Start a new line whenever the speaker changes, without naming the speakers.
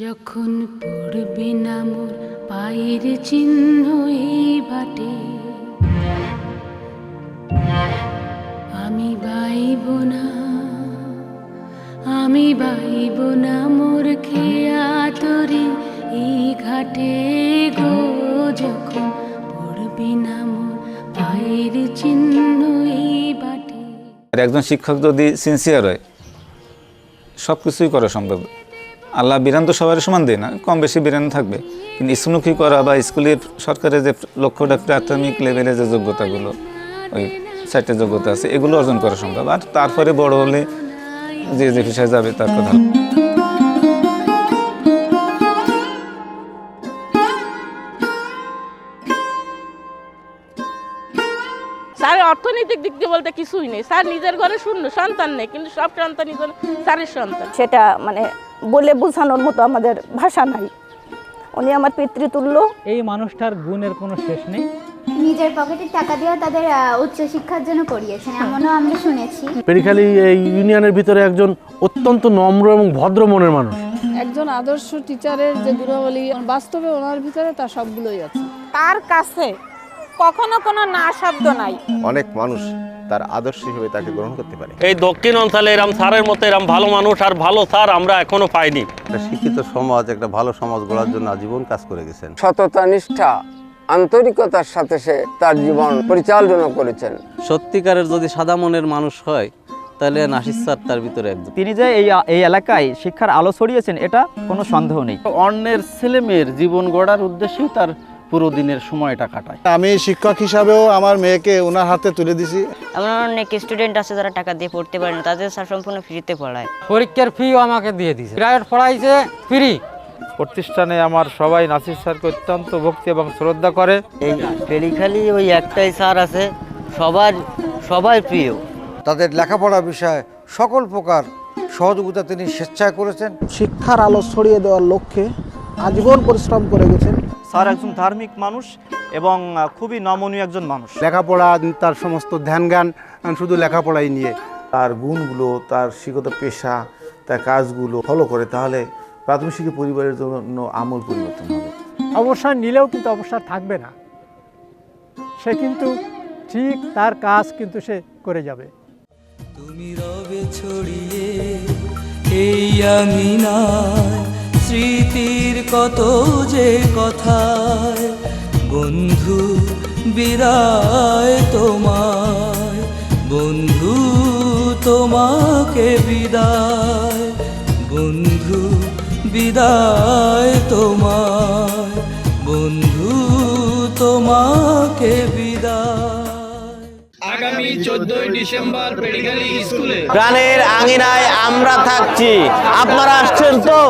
যখন পড়বে না মোর পায়ের চিহ্ন এই বাটে, আমি বাইব না, আমি বাইব না মোর খেয়া তরি এই ঘাটে গো। যখন পড়বে না মোর পায়ের চিহ্ন এই বাটে।
একজন শিক্ষক যদি সিনসিয়ার হয় সব কিছুই করা সম্ভব। আল্লাহ বিধান তো সবার সমান দেয় না, কম বেশি বিধান থাকবে, কিন্তু স্কুলমুখী করা বা স্কুলের সরকারের যে লক্ষ্যটা প্রাথমিক লেভেলে যে যোগ্যতাগুলো, ওই 4টে যোগ্যতা আছে, এগুলো অর্জন করা সম্ভব। আর তারপরে বড় হলে যে যে পেশায় যাবে তার কথা।
স্যার অর্থনৈতিক দিক দিয়ে বলতে কিছুই নেই, স্যার নিজের ঘরে শূন্য, সন্তান নেই, কিন্তু সব সন্তান স্যারের সন্তান।
সেটা মানে বলে বোঝানোর মতো আমাদের ভাষা নাই। উনি আমার পিতৃতুল্য।
এই মানুষটার গুণের কোনো শেষ নেই।
নিজের পকেটের টাকা দিয়ে তাদের উচ্চশিক্ষার জন্য করিয়েছেন, এমনও আমরা শুনেছি।
পেরিখালী এই ইউনিয়নের ভিতরে একজন অত্যন্ত নম্র এবং ভদ্র মনের মানুষ।
একজন আদর্শ টিচারের যে গুণাবলী বাস্তবে ওনার ভিতরে তার সবগুলোই আছে।
তার কাছে কখনো কোনো না শব্দ নাই।
অনেক মানুষ তার আদর্শ হিসেবে তাকে গ্রহণ করতে পারে।
এই দক্ষিণ অঞ্চলে এরম স্যারের মতো এরম ভালো মানুষ আর ভালো স্যার আমরা এখনো পাইনি।
একটা শিক্ষিত সমাজ, একটা ভালো সমাজ গড়ার জন্য আজীবন কাজ করে গেছেন।
সততা, নিষ্ঠা, আন্তরিকতার সাথে সে তার জীবন পরিচালনা করেছেন।
সত্যিকারের যদি সাদা মনের মানুষ হয় তাহলে নাসির স্যার তার ভিতরে একজন।
তিনি যে এই এলাকায় শিক্ষার আলো ছড়িয়েছেন এটা কোনো সন্দেহ নেই।
অন্যের ছেলেমেয়ের জীবন গড়ার উদ্দেশ্যেই তার পুরো দিনের সময়টা কাটায়।
আমি শিক্ষক হিসাবেও আমার মেয়েকে ওনার হাতে তুলে দিছি।
এমন অনেক স্টুডেন্ট আছে যারা টাকা দিয়ে পড়তে পারে না, তাদের স্যার সম্পূর্ণ ফ্রিতে পড়ায়।
পরীক্ষার ফিও আমাকে দিয়ে দিয়েছে, প্রাইভেট পড়াইছে ফ্রি।
প্রতিষ্ঠানে আমার সবাই নাসির স্যারকে অত্যন্ত ভক্তি এবং শ্রদ্ধা করে।
এই পেরিখালী ওই একটাই স্যার আছে, সবাই প্রিয়।
তাদের লেখাপড়ার বিষয়ে সকল প্রকার সহযোগিতা তিনি স্বেচ্ছায় করেছেন।
শিক্ষার আলো ছড়িয়ে দেওয়ার লক্ষ্যে আজীবন পরিশ্রম করে গেছেন।
স্যার একজন ধার্মিক মানুষ এবং খুবই নমনীয় একজন মানুষ।
লেখাপড়া, তার সমস্ত ধ্যান জ্ঞান শুধু লেখাপড়াই নিয়ে।
তার গুণগুলো, তার শিক্ষত পেশা, তার কাজগুলো ফলো করে, তাহলে প্রাথমিক শিক্ষা পরিবারের জন্য আমূল পরিবর্তন হবে।
অবসর নিলেও কিন্তু অবসর থাকবে না, সে কিন্তু ঠিক তার কাজ কিন্তু সে করে যাবে।
তুমি রবে ছড়িয়ে এই আঙিনায় স্মৃতির কত যে কথায়, বন্ধু বিদায় তোমায়, বন্ধু তোমাকে বিদায়, বন্ধু বিদায় তোমায়, বন্ধু তোমাকে বিদায়।
আগামী 14 ডিসেম্বর পেরিখালী স্কুলে
প্রাণের আঙিনায় আমরা থাকছি, আপনারা আসছেন তো?